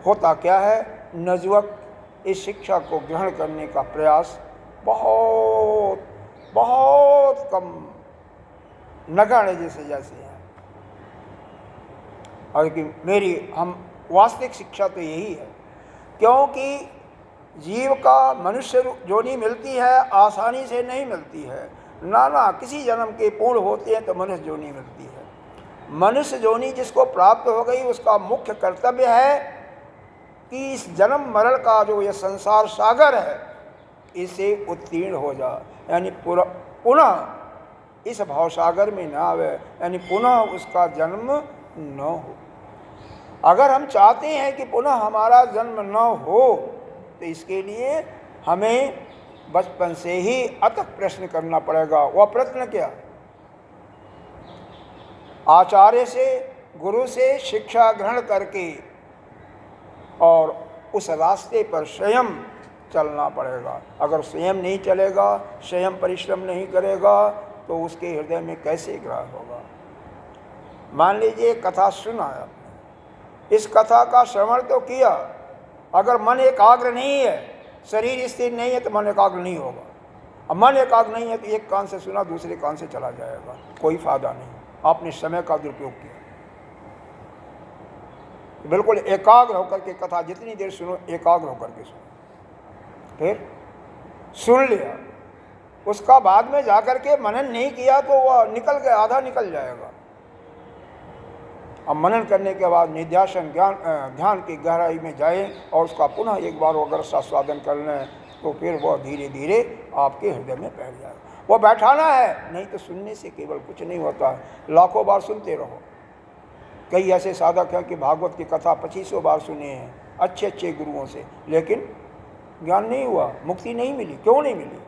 होता क्या है, नौजुवक इस शिक्षा को ग्रहण करने का प्रयास बहुत बहुत कम, नगण्य जैसे है। और कि मेरी हम वास्तविक शिक्षा तो यही है, क्योंकि जीव का मनुष्य जोनी मिलती है आसानी से नहीं मिलती है, नाना किसी जन्म के पूर्ण होते हैं तो मनुष्य जोनी मिलती है। मनुष्य जोनी जिसको प्राप्त हो गई उसका मुख्य कर्तव्य है कि इस जन्म मरण का जो ये संसार सागर है इसे उत्तीर्ण हो जाए, यानी पुनः इस भावसागर में न आवे, यानी पुनः उसका जन्म न हो। अगर हम चाहते हैं कि पुनः हमारा जन्म न हो तो इसके लिए हमें बचपन से ही अथक प्रश्न करना पड़ेगा। वह प्रश्न क्या? आचार्य से, गुरु से शिक्षा ग्रहण करके और उस रास्ते पर स्वयं चलना पड़ेगा। अगर स्वयं नहीं चलेगा, स्वयं परिश्रम नहीं करेगा तो उसके हृदय में कैसे ग्रहण होगा। मान लीजिए कथा सुना आपने, इस कथा का श्रवण तो किया, अगर मन एकाग्र नहीं है, शरीर स्थिर नहीं है तो मन एकाग्र नहीं होगा। अब मन एकाग्र नहीं है तो एक कान से सुना दूसरे कान से चला जाएगा, कोई फायदा नहीं। आपने समय का दुरुपयोग किया। बिल्कुल एकाग्र होकर के कथा जितनी देर सुनो एकाग्र होकर के सुनो, फिर सुन लिया, उसका बाद में जाकर के मनन नहीं किया तो वह निकल गया, आधा निकल जाएगा। अब मनन करने के बाद निध्यासन ध्यान की गहराई में जाए और उसका पुनः एक बार अगर स्वादन कर लें तो फिर वह धीरे धीरे आपके हृदय में बैठ जाएगा। वो बैठाना है, नहीं तो सुनने से केवल कुछ नहीं होता है, लाखों बार सुनते रहो। कई ऐसे साधक हैं कि भागवत की कथा 2500 बार सुने हैं अच्छे अच्छे गुरुओं से, लेकिन ज्ञान नहीं हुआ, मुक्ति नहीं मिली। क्यों नहीं मिली?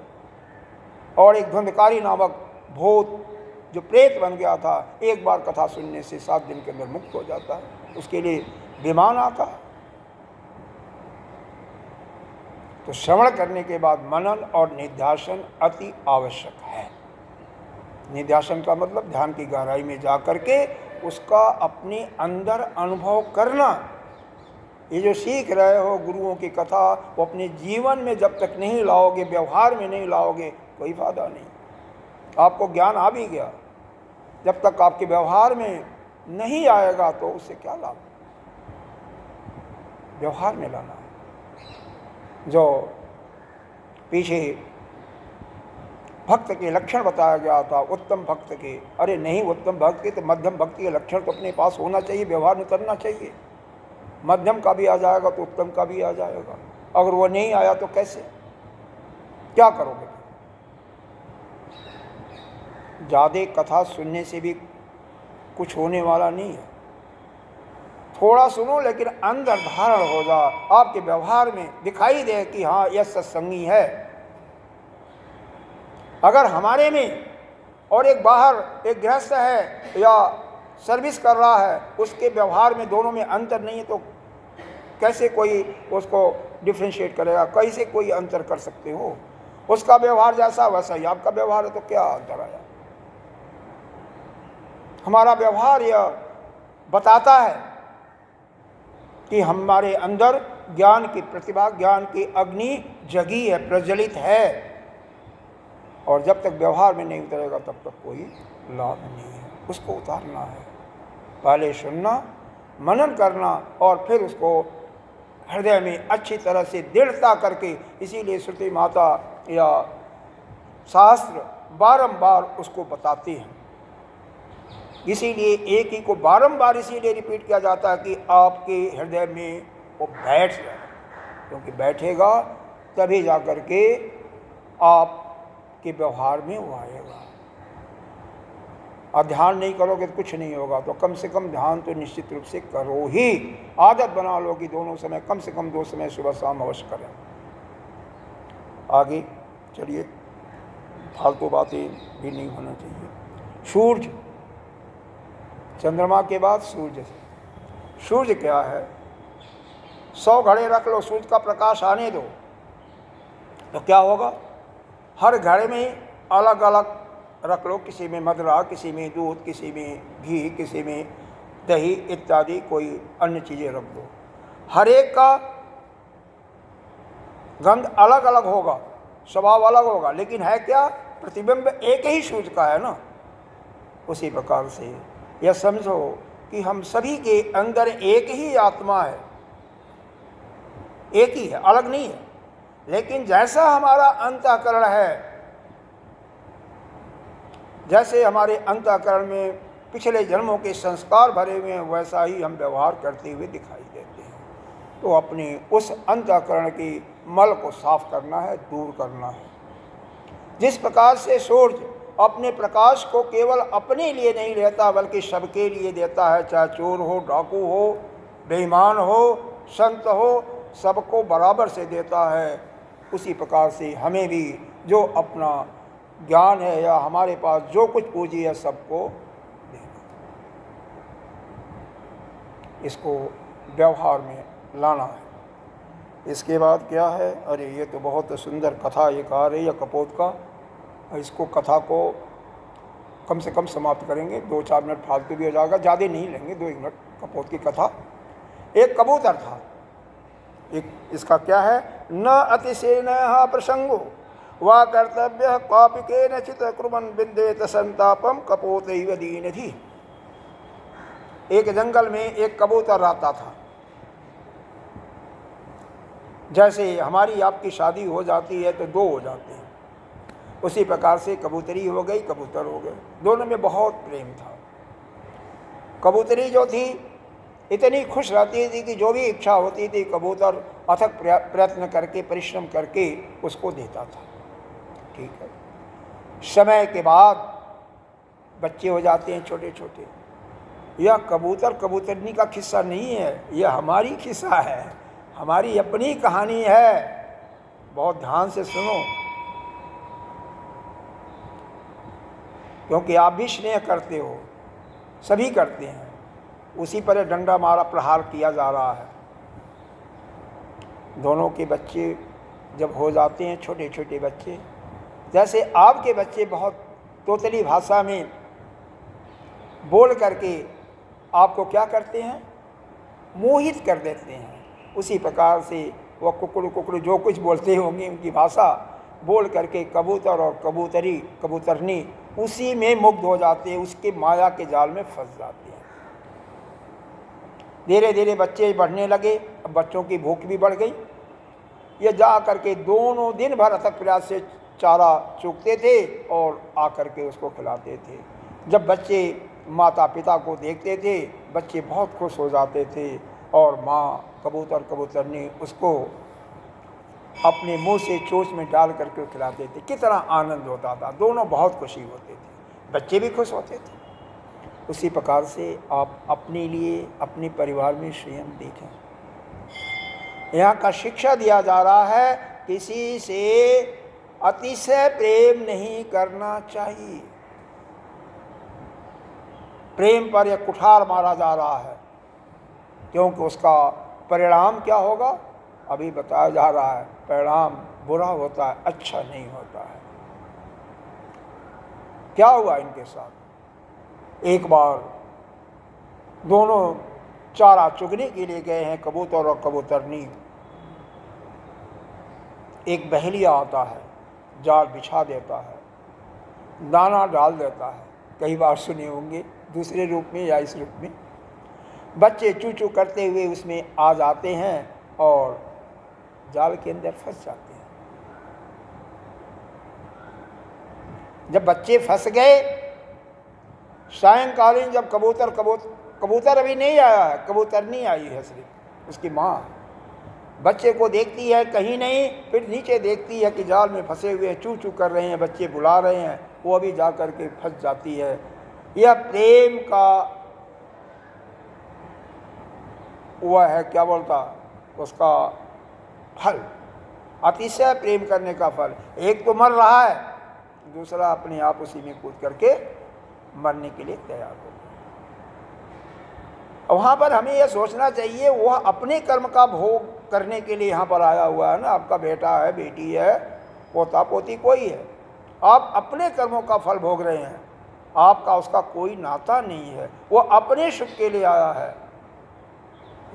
और एक धुंधकारी नामक भूत जो प्रेत बन गया था, एक बार कथा सुनने से 7 दिन के अंदर मुक्त हो जाता है, उसके लिए विमान आता है। तो श्रवण करने के बाद मनन और निध्यासन अति आवश्यक है। निध्यासन का मतलब ध्यान की गहराई में जा करके उसका अपने अंदर अनुभव करना। ये जो सीख रहे हो गुरुओं की कथा, वो अपने जीवन में जब तक नहीं लाओगे, व्यवहार में नहीं लाओगे, कोई फायदा नहीं। आपको ज्ञान आ भी गया, जब तक आपके व्यवहार में नहीं आएगा तो उससे क्या लाभ? व्यवहार में लाना है। जो पीछे भक्त के लक्षण बताया गया था, उत्तम भक्त के, अरे नहीं, उत्तम भक्त के तो मध्यम भक्ति के लक्षण तो अपने पास होना चाहिए, व्यवहार में करना चाहिए। मध्यम का भी आ जाएगा तो उत्तम का भी आ जाएगा। अगर वो नहीं आया तो कैसे, क्या करोगे? ज़्यादा कथा सुनने से भी कुछ होने वाला नहीं है। थोड़ा सुनो लेकिन अंदर धारण हो जा, आपके व्यवहार में दिखाई दे कि हाँ यह सत्संगी है। अगर हमारे में और एक बाहर एक गृहस्थ है या सर्विस कर रहा है, उसके व्यवहार में दोनों में अंतर नहीं है तो कैसे कोई उसको डिफ्रेंशिएट करेगा? कैसे कोई अंतर कर सकते हो? उसका व्यवहार जैसा वैसा ही आपका व्यवहार है, तो क्या अंतर आया? हमारा व्यवहार यह बताता है कि हमारे अंदर ज्ञान की प्रतिभा, ज्ञान की अग्नि जगी है, प्रज्वलित है। और जब तक व्यवहार में नहीं उतरेगा तब तक कोई लाभ नहीं है। उसको उतारना है, पहले सुनना, मनन करना और फिर उसको हृदय में अच्छी तरह से दृढ़ता करके। इसीलिए श्रुति माता या शास्त्र बारंबार उसको बताते हैं। इसीलिए एक ही को बारंबार इसीलिए रिपीट किया जाता है कि आपके हृदय में वो बैठ जाए, क्योंकि बैठेगा तभी जाकर के आपके व्यवहार में वो आएगा। और ध्यान नहीं करोगे तो कुछ नहीं होगा। तो कम से कम ध्यान तो निश्चित रूप से करो ही, आदत बना लो कि दोनों समय कम से कम 2 समय सुबह शाम अवश्य करें। आगे चलिए, फालतू बातें भी नहीं होना चाहिए। सूर्य, चंद्रमा के बाद सूर्य। सूर्य क्या है? 100 घड़े रख लो, सूर्य का प्रकाश आने दो, तो क्या होगा? हर घड़े में अलग अलग रख लो, किसी में मदरा, किसी में दूध, किसी में घी, किसी में दही इत्यादि कोई अन्य चीज़ें रख दो। हर एक का गंध अलग अलग होगा, स्वभाव अलग होगा, लेकिन है क्या? प्रतिबिंब एक ही सूर्य का है ना। उसी प्रकार से यह समझो कि हम सभी के अंदर एक ही आत्मा है, एक ही है, अलग नहीं है। लेकिन जैसा हमारा अंतःकरण है, जैसे हमारे अंतःकरण में पिछले जन्मों के संस्कार भरे हुए हैं, वैसा ही हम व्यवहार करते हुए दिखाई देते हैं। तो अपने उस अंतःकरण की मल को साफ करना है, दूर करना है। जिस प्रकार से सूर्य अपने प्रकाश को केवल अपने लिए नहीं लेता बल्कि सबके लिए देता है, चाहे चोर हो, डाकू हो, बेईमान हो, संत हो, सबको बराबर से देता है। उसी प्रकार से हमें भी जो अपना ज्ञान है या हमारे पास जो कुछ पूंजी है सबको देना, इसको व्यवहार में लाना है। इसके बाद क्या है? अरे ये तो बहुत सुंदर कथा एक आ रही है कपोत का, इसको कथा को कम से कम समाप्त करेंगे, 2-4 मिनट फालतू भी हो जाएगा, ज़्यादा नहीं लेंगे, 2 मिनट। कपोत की कथा। एक कबूतर था, एक इसका क्या है? न अतिशयन प्रसंगो वा कर्तव्य कापिके नचित कुर्बन विद्येत संतापम कपोतैव दीनधि। एक जंगल में एक कबूतर रहता था। जैसे हमारी आपकी शादी हो जाती है तो 2 हो जाते हैं, उसी प्रकार से कबूतरी हो गई, कबूतर हो गए। दोनों में बहुत प्रेम था। कबूतरी जो थी इतनी खुश रहती थी कि जो भी इच्छा होती थी कबूतर अथक प्रयत्न करके, परिश्रम करके उसको देता था। ठीक है। समय के बाद बच्चे हो जाते हैं छोटे छोटे। यह कबूतर कबूतरनी का किस्सा नहीं है, यह हमारी किस्सा है, हमारी अपनी कहानी है। बहुत ध्यान से सुनो, क्योंकि आप भी स्नेह करते हो, सभी करते हैं। उसी पर डंडा मारा प्रहार किया जा रहा है। दोनों के बच्चे जब हो जाते हैं, छोटे छोटे बच्चे, जैसे आपके बच्चे बहुत तोतली भाषा में बोल करके आपको क्या करते हैं? मोहित कर देते हैं। उसी प्रकार से वह कुकड़ू कुकड़ू जो कुछ बोलते होंगे उनकी भाषा बोल करके कबूतर और कबूतरी, कबूतरनी उसी में मुग्ध हो जाते हैं, उसके माया के जाल में फंस जाते हैं। धीरे धीरे बच्चे बढ़ने लगे, अब बच्चों की भूख भी बढ़ गई। ये जा करके दोनों दिन भर अथक प्रयास से चारा चूकते थे और आकर के उसको खिलाते थे। जब बच्चे माता पिता को देखते थे, बच्चे बहुत खुश हो जाते थे और माँ कबूतर कबूतरनी उसको अपने मुंह से चोंच में डाल करके खिलाते थे। कितना आनंद होता था, दोनों बहुत खुशी होते थे, बच्चे भी खुश होते थे। उसी प्रकार से आप अपने लिए, अपने परिवार में स्वयं देखें। यहाँ का शिक्षा दिया जा रहा है, किसी से अतिशय प्रेम नहीं करना चाहिए। प्रेम पर यह कुठार मारा जा रहा है, क्योंकि उसका परिणाम क्या होगा अभी बताया जा रहा है। परिणाम बुरा होता है, अच्छा नहीं होता है। क्या हुआ इनके साथ? एक बार दोनों चारा चुगने के लिए गए हैं, कबूतर और कबूतरनी। एक बहेलिया आता है, जाल बिछा देता है, दाना डाल देता है। कई बार सुने होंगे दूसरे रूप में या इस रूप में। बच्चे चू चू करते हुए उसमें आ जाते हैं और जाल के अंदर फंस जाते हैं। जब बच्चे फंस गए, सायंकालीन जब कबूतर अभी नहीं आया है, कबूतरनी आई है सिर्फ, उसकी माँ बच्चे को देखती है कहीं नहीं, फिर नीचे देखती है कि जाल में फंसे हुए चू चू कर रहे हैं, बच्चे बुला रहे हैं, वो अभी जा कर के फंस जाती है। यह प्रेम का वह है, क्या बोलता, उसका फल, अतिशय प्रेम करने का फल। एक तो मर रहा है, दूसरा अपने आप उसी में कूद करके मरने के लिए तैयार हो गया। वहाँ पर हमें यह सोचना चाहिए वह अपने कर्म का भोग करने के लिए यहाँ पर आया हुआ है ना। आपका बेटा है, बेटी है, पोता पोती कोई है, आप अपने कर्मों का फल भोग रहे हैं, आपका उसका कोई नाता नहीं है, वो अपने सुख के लिए आया है।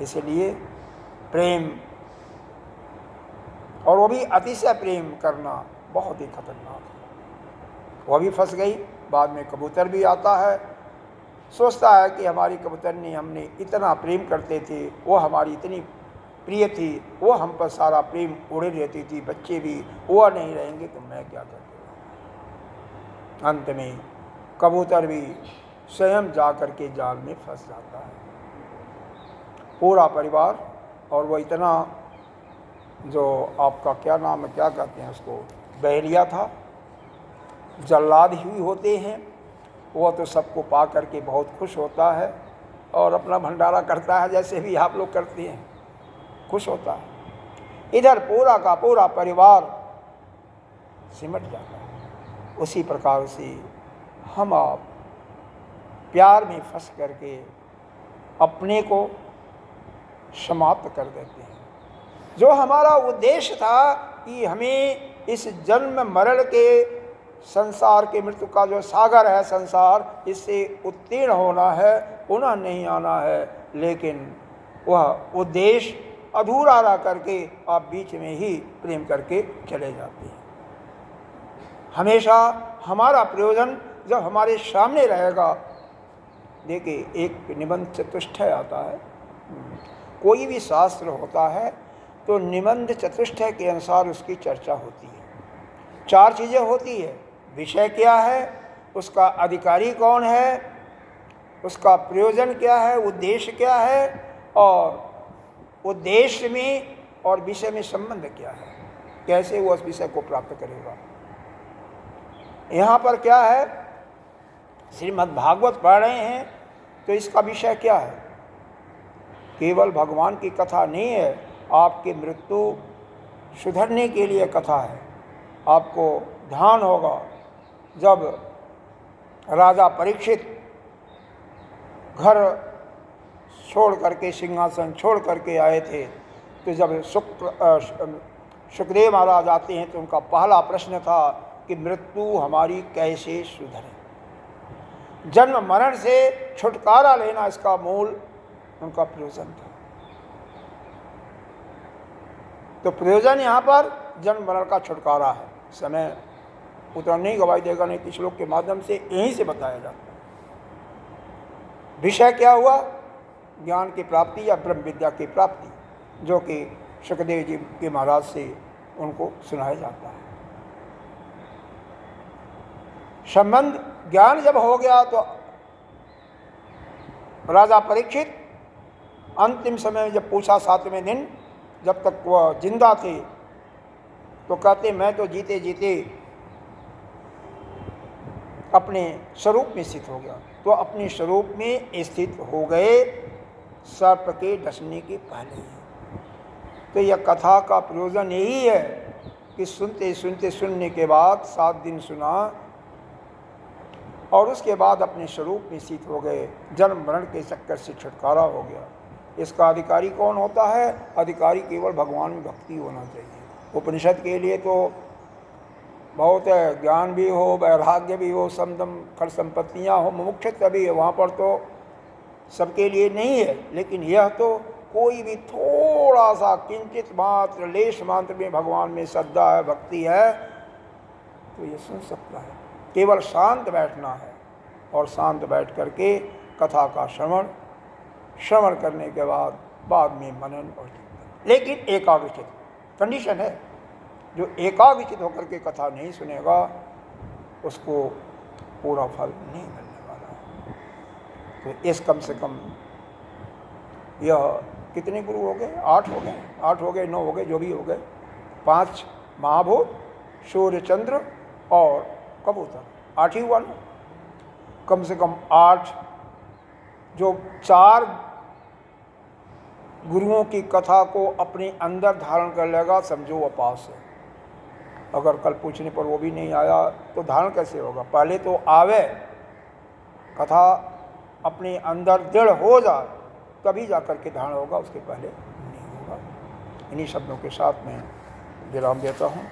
इसलिए प्रेम, और वो भी अतिशय प्रेम करना बहुत ही खतरनाक है। वह भी फंस गई। बाद में कबूतर भी आता है, सोचता है कि हमारी कबूतरनी हमने इतना प्रेम करते थे, वो हमारी इतनी प्रिय थी, वो हम पर सारा प्रेम उड़े रहती थी, बच्चे भी, वो नहीं रहेंगे तो मैं क्या करती हूँ। अंत में कबूतर भी स्वयं जा कर के जाल में फंस जाता है, पूरा परिवार। और वो इतना, जो आपका क्या नाम है, क्या कहते हैं उसको, बहरिया था, जल्लाद ही होते हैं, वो तो सबको पा करके बहुत खुश होता है और अपना भंडारा करता है, जैसे भी आप लोग करते हैं, खुश होता है। इधर पूरा का पूरा परिवार सिमट जाता है। उसी प्रकार से हम आप प्यार में फंस करके अपने को समाप्त कर देते हैं। जो हमारा उद्देश्य था कि हमें इस जन्म मरण के संसार के, मृत्यु का जो सागर है संसार, इससे उत्तीर्ण होना है, पुनः नहीं आना है, लेकिन वह उद्देश्य अधूरा रह करके आप बीच में ही प्रेम करके चले जाते हैं। हमेशा हमारा प्रयोजन जब हमारे सामने रहेगा, देखिए एक निबंध चतुष्टय आता है, कोई भी शास्त्र होता है तो निबंध चतुष्टय के अनुसार उसकी चर्चा होती है। 4 चीज़ें होती है, विषय क्या है, उसका अधिकारी कौन है, उसका प्रयोजन क्या है, उद्देश्य क्या है, और उद्देश्य में और विषय में संबंध क्या है, कैसे वो उस विषय को प्राप्त करेगा। यहाँ पर क्या है, श्रीमद् भागवत पढ़ रहे हैं तो इसका विषय क्या है, केवल भगवान की कथा नहीं है, आपकी मृत्यु सुधरने के लिए कथा है। आपको ध्यान होगा, जब राजा परीक्षित घर छोड़ करके, सिंहासन छोड़ करके आए थे, तो जब सुखदेव महाराज आते हैं तो उनका पहला प्रश्न था कि मृत्यु हमारी कैसे सुधरे। जन्म मरण से छुटकारा लेना इसका मूल उनका प्रयोजन था। तो प्रयोजन यहाँ पर जन्म मरण का छुटकारा है। समय उतना नहीं गवाही देगा, नहीं, किस लोग के माध्यम से यहीं से बताया जाता है। विषय क्या हुआ, ज्ञान की प्राप्ति या ब्रह्म विद्या की प्राप्ति, जो कि सुखदेव जी के महाराज से उनको सुनाया जाता है। संबंध ज्ञान जब हो गया तो राजा परीक्षित अंतिम समय में जब पूछा, 7वें दिन जब तक वह जिंदा थे, तो कहते मैं तो जीते जीते अपने स्वरूप में स्थित हो गया। तो अपने स्वरूप में स्थित हो गए सर्प के डसने के पहले ही। तो यह कथा का प्रयोजन यही है कि सुनते सुनते सुनने के बाद 7 दिन सुना और उसके बाद अपने स्वरूप में स्थित हो गए, जन्म मरण के चक्कर से छुटकारा हो गया। इसका अधिकारी कौन होता है, अधिकारी केवल भगवान में भक्ति होना चाहिए। उपनिषद के लिए तो बहुत है, ज्ञान भी हो, वैराग्य भी हो, समदम खर संपत्तियाँ हो, मुमुक्षुत्व भी है, वहाँ पर तो सबके लिए नहीं है। लेकिन यह तो कोई भी थोड़ा सा किंचित मात्र, लेश मात्र में भगवान में श्रद्धा है, भक्ति है, तो ये सुन सकता है। केवल शांत बैठना है और शांत बैठ करके कथा का श्रवण करने के बाद में मनन और चिंतन। लेकिन एकाग्रचित कंडीशन है, जो एकाग्रचित होकर के कथा नहीं सुनेगा उसको पूरा फल नहीं मिलने वाला। तो इस कम से कम यह कितने गुरु हो गए, 8 हो गए, 8 हो गए, 9 हो गए, जो भी हो गए, 5 महाभूत, सूर्य चंद्र और कबूतर, 8 ही हुआ ना। कम से कम 8, जो 4 गुरुओं की कथा को अपने अंदर धारण कर लेगा, समझो वो पास है। अगर कल पूछने पर वो भी नहीं आया तो धारण कैसे होगा? पहले तो आवे, कथा अपने अंदर दृढ़ हो जाए, तभी जाकर के धारण होगा, उसके पहले नहीं होगा। इन्हीं शब्दों के साथ मैं विराम देता हूँ।